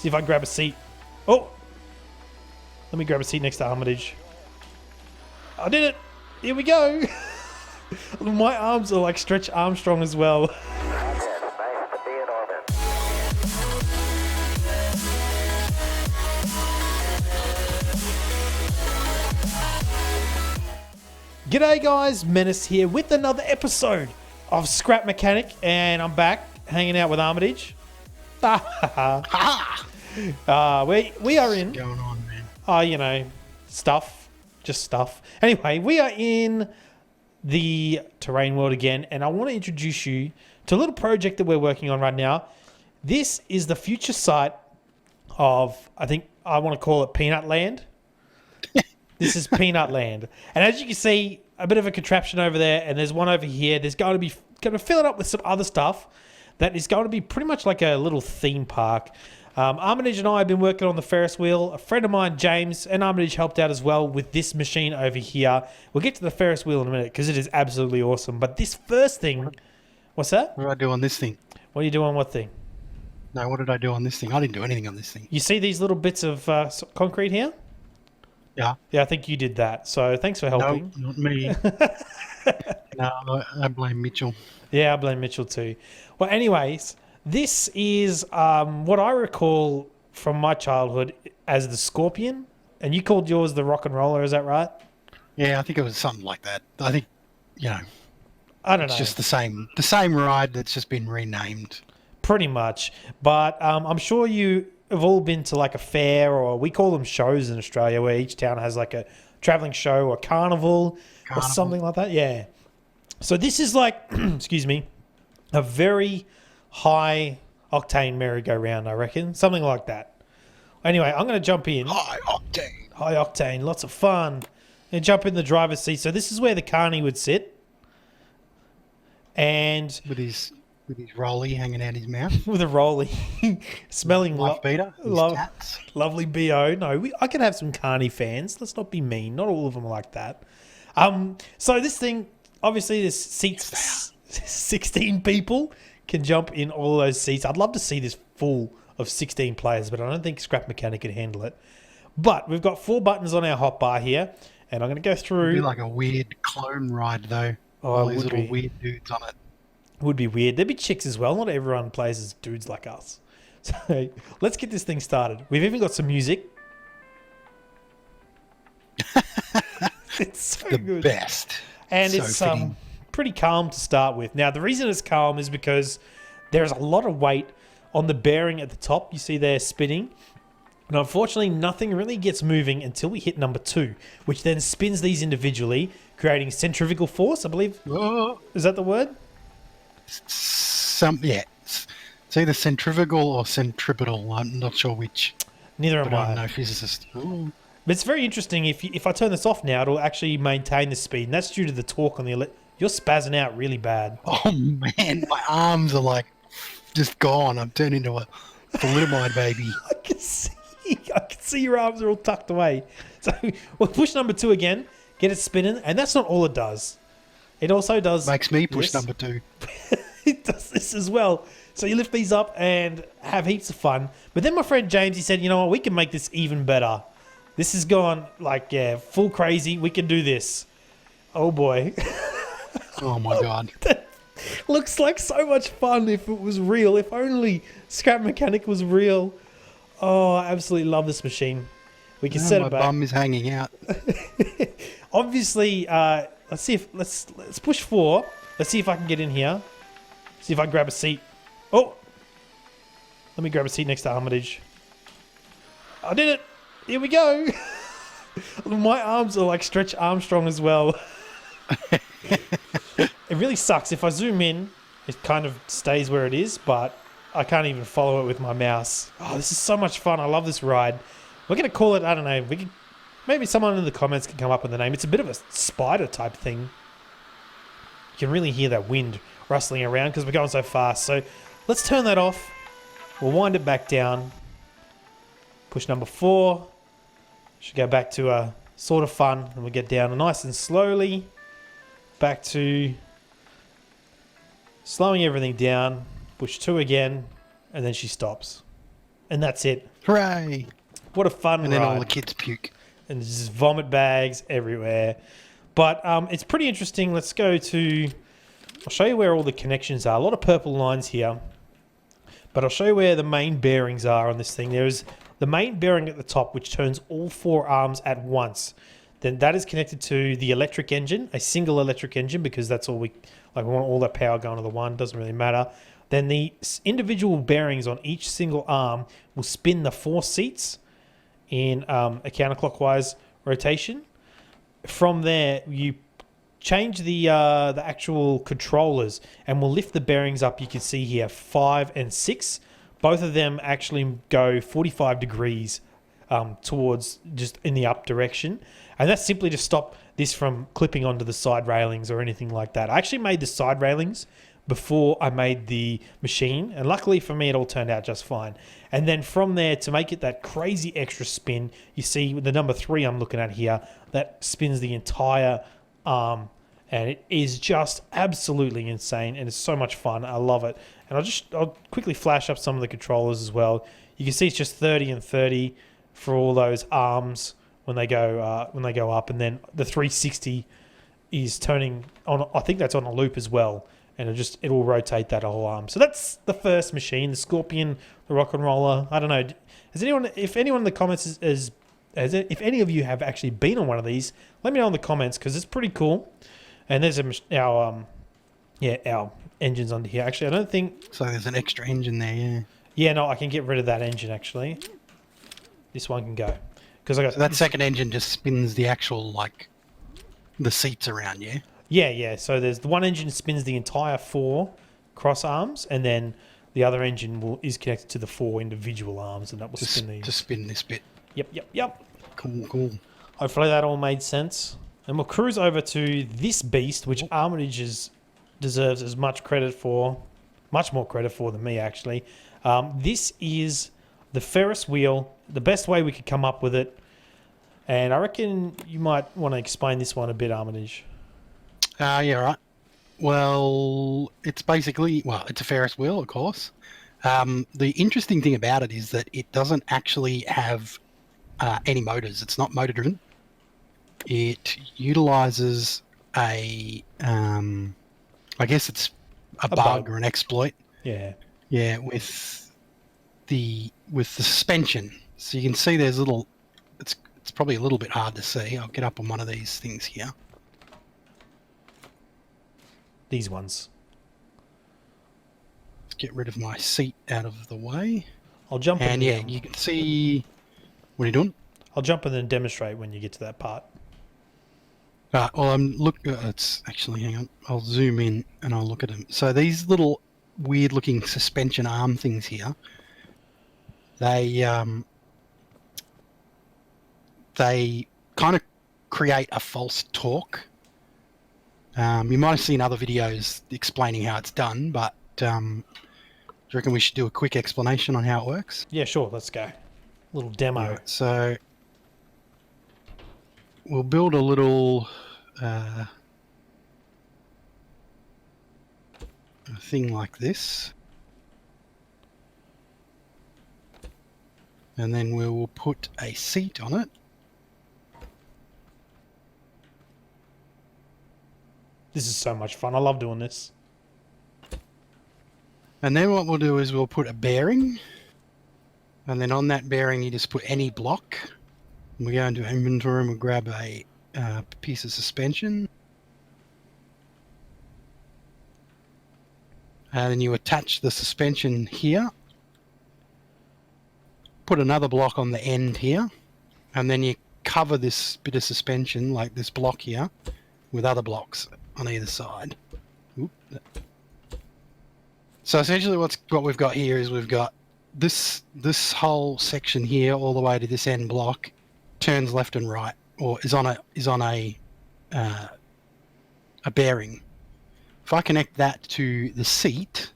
See if I can grab a seat. Oh! Let me grab a seat next to Armitage. I did it! Here we go! My arms are like Stretch Armstrong as well. G'day guys, Mennace here with another episode of Scrap Mechanic, and I'm back hanging out with Armitage. We are in. What's going on, man? Stuff. Just stuff. Anyway, we are in the terrain world again, and I want to introduce you to a little project that we're working on right now. This is the future site of, I think I want to call it Peanut Land. This is Peanut Land. And as you can see, a bit of a contraption over there, and there's one over here. There's going to fill it up with some other stuff that is going to be pretty much like a little theme park. Armitage and I have been working on the Ferris wheel. A friend of mine, James, and Armitage helped out as well with this machine over here. We'll get to the Ferris wheel in a minute because it is absolutely awesome. But this first thing... What's that? What did I do on this thing? What are you doing on what thing? No, what did I do on this thing? I didn't do anything on this thing. You see these little bits of concrete here? Yeah. Yeah, I think you did that. So thanks for helping. No, not me. No, I blame Mitchell. Yeah, I blame Mitchell too. Well, anyways, this is what I recall from my childhood as the Scorpion, and you called yours the Rock and Roller. Is that right? Yeah, I think it was something like that. I think, I don't know. It's just the same ride that's just been renamed. Pretty much, but I'm sure you have all been to like a fair, or we call them shows in Australia, where each town has like a traveling show or carnival or something like that. Yeah. So this is like, excuse me, a very high octane merry-go-round, I reckon. Something like that. Anyway, I'm going to jump in. High octane. High octane, lots of fun. And jump in the driver's seat. So this is where the carny would sit. And with his rolly hanging out his mouth. With a rolly. Smelling beater. Lovely BO. No, I can have some carny fans. Let's not be mean. Not all of them are like that. So this thing, obviously this seats 16 people. Can jump in all those seats. I'd love to see this full of 16 players, but I don't think Scrap Mechanic can handle it. But we've got 4 buttons on our hotbar here, and I'm going to go through. It'd be like a weird clone ride, though. All these little weird dudes on it. Would be weird. There'd be chicks as well. Not everyone plays as dudes like us. So let's get this thing started. We've even got some music. It's so good. Best. And so it's fitting. Pretty calm to start with. Now, the reason it's calm is because there's a lot of weight on the bearing at the top. You see there spinning. And unfortunately, nothing really gets moving until we hit number 2, which then spins these individually, creating centrifugal force, I believe. Whoa. Is that the word? Yeah. It's either centrifugal or centripetal. I'm not sure which. Neither am I. I'm no physicist. Ooh. But it's very interesting. If I turn this off now, it'll actually maintain the speed. And that's due to the torque on the You're spazzing out really bad. Oh, man. My arms are like just gone. I'm turned into a thalidomide baby. I can see your arms are all tucked away. So we'll push number 2 again, get it spinning, and that's not all it does. It also does... Makes me push number 2. It does this as well. So you lift these up and have heaps of fun. But then my friend James, he said, you know what, we can make this even better. This has gone like, full crazy. We can do this. Oh, boy. Oh, my God. That looks like so much fun if it was real. If only Scrap Mechanic was real. Oh, I absolutely love this machine. We can set it back. My bum is hanging out. Obviously, let's push 4. Let's see if I can get in here. See if I can grab a seat. Oh! Let me grab a seat next to Armitage. I did it! Here we go! My arms are like Stretch Armstrong as well. It really sucks. If I zoom in, it kind of stays where it is, but I can't even follow it with my mouse. Oh, this is so much fun. I love this ride. We're going to call it, I don't know, maybe someone in the comments can come up with the name. It's a bit of a spider type thing. You can really hear that wind rustling around because we're going so fast. So let's turn that off. We'll wind it back down. Push number 4. Should go back to sort of fun, and we'll get down nice and slowly. Back to slowing everything down. Push 2 again, and then she stops. and that's it. Hooray! What a fun And then ride. all the kids puke. And there's just vomit bags everywhere. But it's pretty interesting. Let's go to... I'll show you where all the connections are. A lot of purple lines here. But I'll show you where the main bearings are on this thing. There's the main bearing at the top, which turns all 4 arms at once. Then that is connected to the electric engine, a single electric engine, because that's all we want all that power going to the one. Doesn't really matter. Then the individual bearings on each single arm will spin the 4 seats in a counterclockwise rotation. From there, you change the actual controllers, and we'll lift the bearings up. You can see here 5 and 6. Both of them actually go 45 degrees towards just in the up direction, and that's simply to stop this from clipping onto the side railings or anything like that. I actually made the side railings before I made the machine, and luckily for me it all turned out just fine. And then from there, to make it that crazy extra spin, you see the number 3 I'm looking at here, that spins the entire arm, and it is just absolutely insane, and it's so much fun. I love it. And I'll quickly flash up some of the controllers as well. You can see it's just 30 and 30 for all those arms when they go up, and then the 360 is turning on. I think that's on a loop as well, and it will rotate that whole arm. So that's the first machine, the Scorpion, the Rock and Roller. I don't know. If anyone in the comments if any of you have actually been on one of these, let me know in the comments, because it's pretty cool. And there's our engines under here. Actually, I don't think so. There's an extra engine there. Yeah. Yeah, no, I can get rid of that engine actually. This one can go because I got that second engine just spins the actual the seats around. Yeah. Yeah. So there's the one engine spins the entire 4 cross arms, and then the other engine is connected to the 4 individual arms, and that will spin these. To spin this bit. Yep. Cool. Hopefully that all made sense. And we'll cruise over to this beast, which Armitage deserves as much credit for, much more credit for than me actually. This is the Ferris wheel, the best way we could come up with it. And I reckon you might want to explain this one a bit, Armitage. Yeah, right. Well, it's basically, it's a Ferris wheel, of course. The interesting thing about it is that it doesn't actually have any motors. It's not motor driven. It utilizes I guess it's a bug or an exploit. Yeah. Yeah, with the suspension. So you can see there's it's probably a little bit hard to see. I'll get up on one of these things here. These ones. Let's get rid of my seat out of the way. I'll jump in. And you can see... What are you doing? I'll jump in and demonstrate when you get to that part. Well, it's actually, hang on. I'll zoom in and I'll look at them. So these little weird-looking suspension arm things here, they kind of create a false torque. You might have seen other videos explaining how it's done, but do you reckon we should do a quick explanation on how it works? Yeah, sure. Let's go. Little demo. Right, so we'll build a little thing like this, and then we will put a seat on it. This is so much fun. I love doing this. And then what we'll do is we'll put a bearing, and then on that bearing you just put any block. We go into inventory and we'll grab a piece of suspension, and then you attach the suspension here, put another block on the end here, and then you cover this bit of suspension, like this block here, with other blocks on either side. Oop. So essentially what we've got here is we've got this whole section here all the way to this end block turns left and right, or is on a bearing. If I connect that to the seat,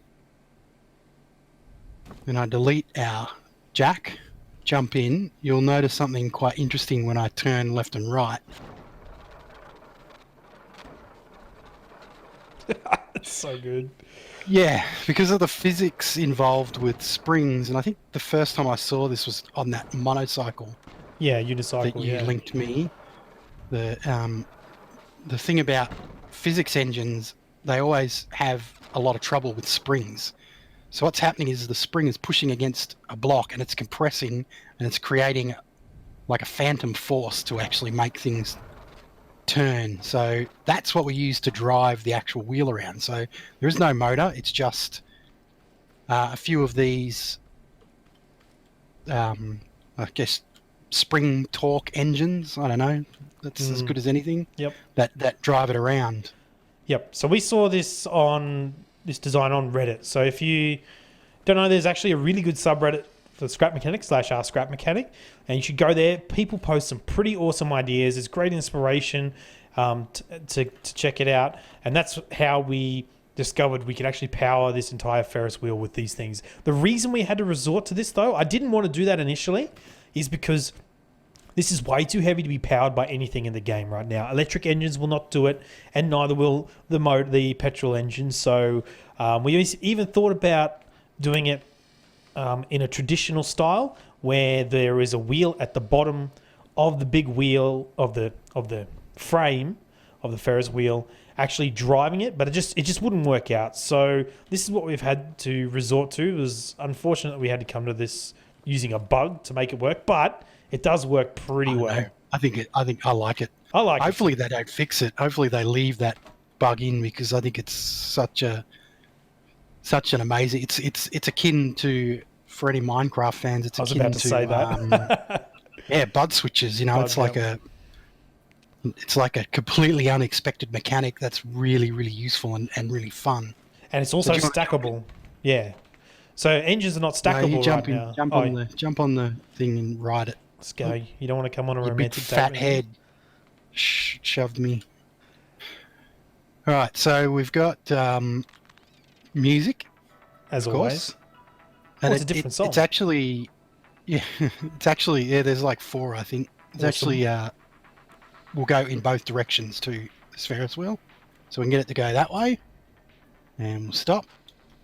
then I delete our jack, jump in, you'll notice something quite interesting when I turn left and right. It's so good. Yeah, because of the physics involved with springs, and I think the first time I saw this was on that motorcycle Yeah, that unicycle. you Yeah. linked me. The thing about physics engines, they always have a lot of trouble with springs. So what's happening is the spring is pushing against a block and it's compressing and it's creating like a phantom force to actually make things turn. So that's what we use to drive the actual wheel around. So there is no motor. It's just a few of these, I guess, spring torque engines. I don't know. That's as good as anything. Yep. That drive it around. Yep. So we saw this design on Reddit. So if you don't know, there's actually a really good subreddit for Scrap Mechanic / Scrap Mechanic, and you should go there. People post some pretty awesome ideas. It's great inspiration to check it out, and that's how we discovered we could actually power this entire Ferris wheel with these things. The reason we had to resort to this, though, I didn't want to do that initially, is because this is way too heavy to be powered by anything in the game right now. Electric engines will not do it, and neither will the petrol engines. So we even thought about doing it in a traditional style, where there is a wheel at the bottom of the big wheel of the frame of the Ferris wheel, actually driving it, but it just wouldn't work out. So this is what we've had to resort to. It was unfortunate that we had to come to this using a bug to make it work, but it does work pretty well. I think I like it. I like Hopefully it. they don't fix it. Hopefully they leave that bug in, because I think it's such an amazing. It's akin to, for any Minecraft fans, it's I was akin about to say that. yeah, bud switches. You know, it's like a completely unexpected mechanic that's really, really useful and really fun. And it's also stackable. Yeah. So engines are not stackable right now. Jump on the thing and ride it. Let's go. You don't want to come on a Your romantic big date. fat head shoved me. All right, so we've got music, as of always. course. And it's a different song. It's actually, there's like 4, I think. It's Awesome. actually, we'll go in both directions to this Ferris wheel. So we can get it to go that way, and we'll stop,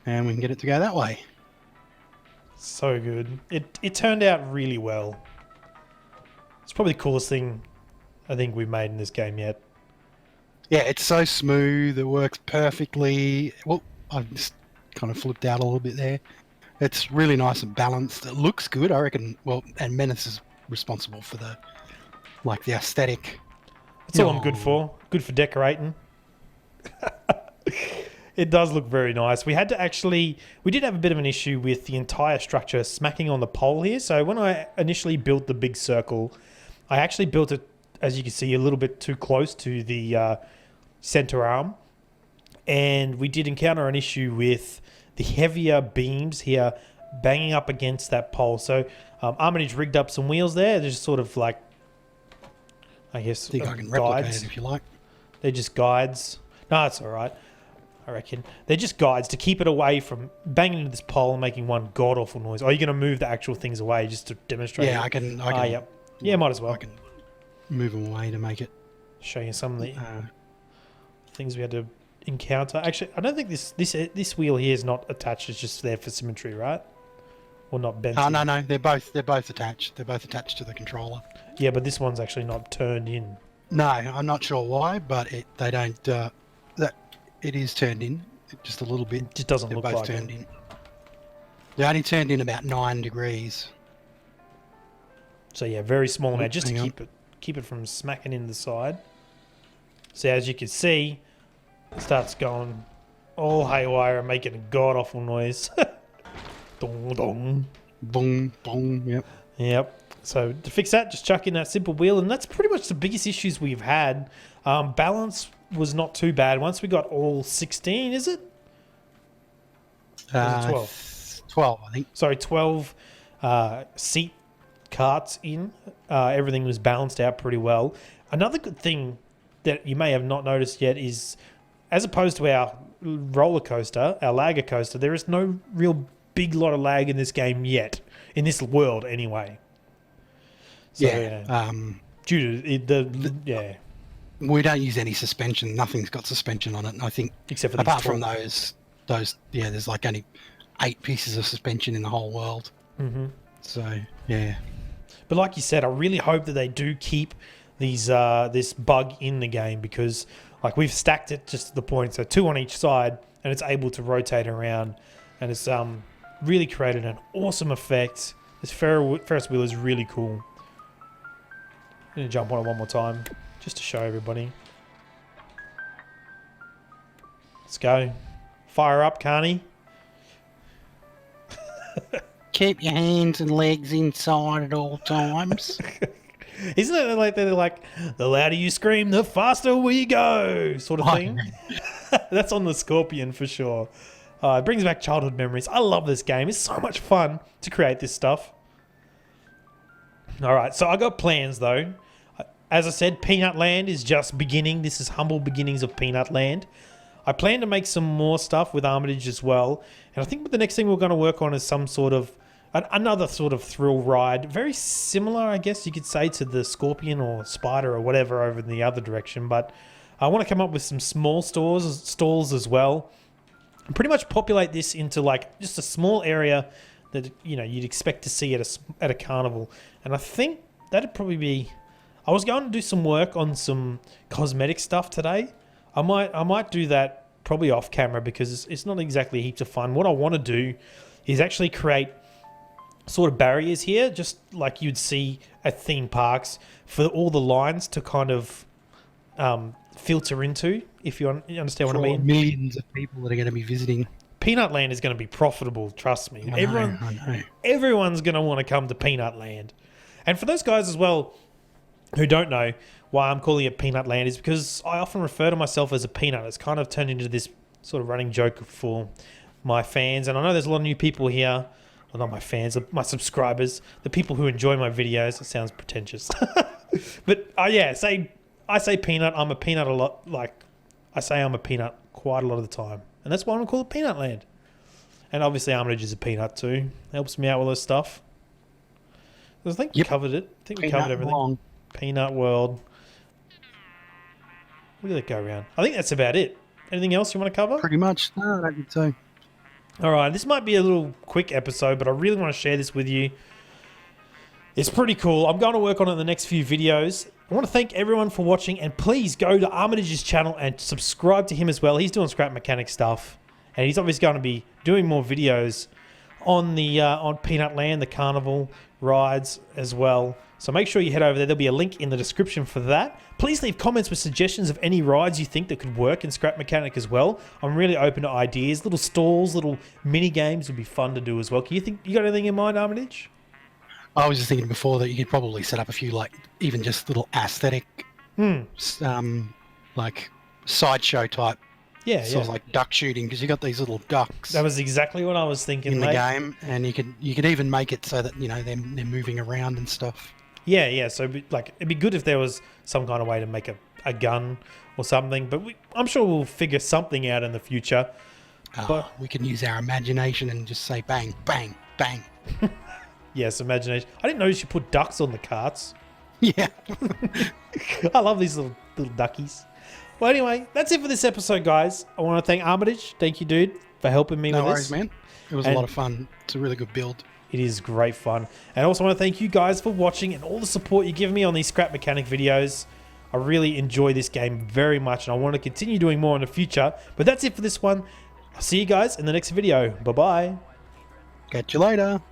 and we can get it to go that way. So good. It turned out really well. It's probably the coolest thing I think we've made in this game yet. Yeah, it's so smooth. It works perfectly. Well, I just kind of flipped out a little bit there. It's really nice and balanced. It looks good, I reckon. Well, and Mennace is responsible for the aesthetic. That's all I'm good for. Good for decorating. It does look very nice. We did have a bit of an issue with the entire structure smacking on the pole here. So when I initially built the big circle, I actually built it, as you can see, a little bit too close to the center arm. And we did encounter an issue with the heavier beams here banging up against that pole. So Armitage rigged up some wheels there. They're just sort of like, I guess, I think I can replicate guides. it if you like. They're just guides. No, it's all right. I reckon they're just guides to keep it away from banging into this pole and making one god awful noise. Or are you going to move the actual things away just to demonstrate? Yeah, it? I can. Yep. Yeah, might as well. I can move them away to make it. Show you some of the things we had to encounter. Actually, I don't think this wheel here is not attached. It's just there for symmetry, right? Or not bent. Oh no, they're both attached. They're both attached to the controller. Yeah, but this one's actually not turned in. No, I'm not sure why, but they don't. It is turned in just a little bit. It just doesn't They're look both like turned it. in. They only turned in about 9 degrees. So yeah, very small amount, just hang to on. keep it from smacking in the side. So as you can see, it starts going all haywire and making a god awful noise. Dong dong. Boom, boom. Yep. Yep. So to fix that, just chuck in that simple wheel, and that's pretty much the biggest issues we've had. Balance was not too bad. Once we got all 16, is it? Or is it 12? 12, I think. Sorry, 12 seat carts in. Everything was balanced out pretty well. Another good thing that you may have not noticed yet is, as opposed to our roller coaster, our lagger coaster, there is no real big lot of lag in this game yet. In this world, anyway. So, Yeah. due to We don't use any suspension. Nothing's got suspension on it. And I think, Except for these apart from torques. those, yeah, there's like only 8 pieces of suspension in the whole world. Mm-hmm. So yeah. But like you said, I really hope that they do keep these this bug in the game, because like we've stacked it just to the point, so 2 on each side, and it's able to rotate around, and it's really created an awesome effect. This Ferris wheel is really cool. I'm going to jump on it one more time just to show everybody. Let's go. Fire up, Carney. Keep your hands and legs inside at all times. Isn't it like they're like, the louder you scream, the faster we go, sort of thing? That's on the Scorpion for sure. It brings back childhood memories. I love this game. It's so much fun to create this stuff. All right, so I got plans though. As I said, Peanut Land is just beginning. This is humble beginnings of Peanut Land. I plan to make some more stuff with Armitage as well. And I think the next thing we're going to work on is some sort of, another sort of thrill ride. Very similar, I guess you could say, to the Scorpion or Spider or whatever over in the other direction. But I want to come up with some small stalls as well. And pretty much populate this into like just a small area that, you know, you'd expect to see at a carnival. And I think that'd probably be... I was going to do some work on some cosmetic stuff today. I might do that probably off camera, because it's not exactly heaps of fun. What I want to do is actually create sort of barriers here, just like you'd see at theme parks, for all the lines to kind of filter into, if you understand what I mean. Millions of people that are going to be visiting. Peanut Land is going to be profitable, trust me. I know. Everyone's going to want to come to Peanut Land. And for those guys as well who don't know why I'm calling it Peanut Land, is because I often refer to myself as a peanut. It's kind of turned into this sort of running joke for my fans. And I know there's a lot of new people here. Well, not my fans, my subscribers, the people who enjoy my videos. It sounds pretentious. But yeah, I say peanut. I'm a peanut a lot. Like, I say I'm a peanut quite a lot of the time. And that's why I'm going to call it Peanut Land. And obviously Armitage is a peanut too. Helps me out with this stuff. I think we covered it. I think we covered everything. Long. Peanut World. Where did it go around? I think that's about it. Anything else you want to cover? Pretty much. No, I don't think so. All right, this might be a little quick episode, but I really want to share this with you. It's pretty cool. I'm going to work on it in the next few videos. I want to thank everyone for watching, and please go to Armitage's channel and subscribe to him as well. He's doing scrap mechanic stuff, and he's obviously going to be doing more videos on the on Peanut Land, the carnival rides as well. So make sure you head over there. There'll be a link in the description for that. Please leave comments with suggestions of any rides you think that could work in scrap mechanic as well. I'm really open to ideas. Little stalls, little mini games would be fun to do as well. You got anything in mind, Armitage? I was just thinking before that you could probably set up a few, like, even just little aesthetic, like sideshow type. Yeah, sort of like duck shooting, because you got these little ducks. That was exactly what I was thinking. In the game, and you could even make it so that, you know, they're moving around and stuff. Yeah. So like, it'd be good if there was some kind of way to make a gun or something. But I'm sure we'll figure something out in the future. But we can use our imagination and just say bang, bang, bang. Yes, imagination. I didn't know you should put ducks on the carts. Yeah. I love these little duckies. Well, anyway, that's it for this episode, guys. I want to thank Armitage. Thank you, dude, for helping me with this. No worries, man. It was a lot of fun. It's a really good build. It is great fun. And I also want to thank you guys for watching and all the support you give me on these scrap mechanic videos. I really enjoy this game very much, and I want to continue doing more in the future. But that's it for this one. I'll see you guys in the next video. Bye-bye. Catch you later.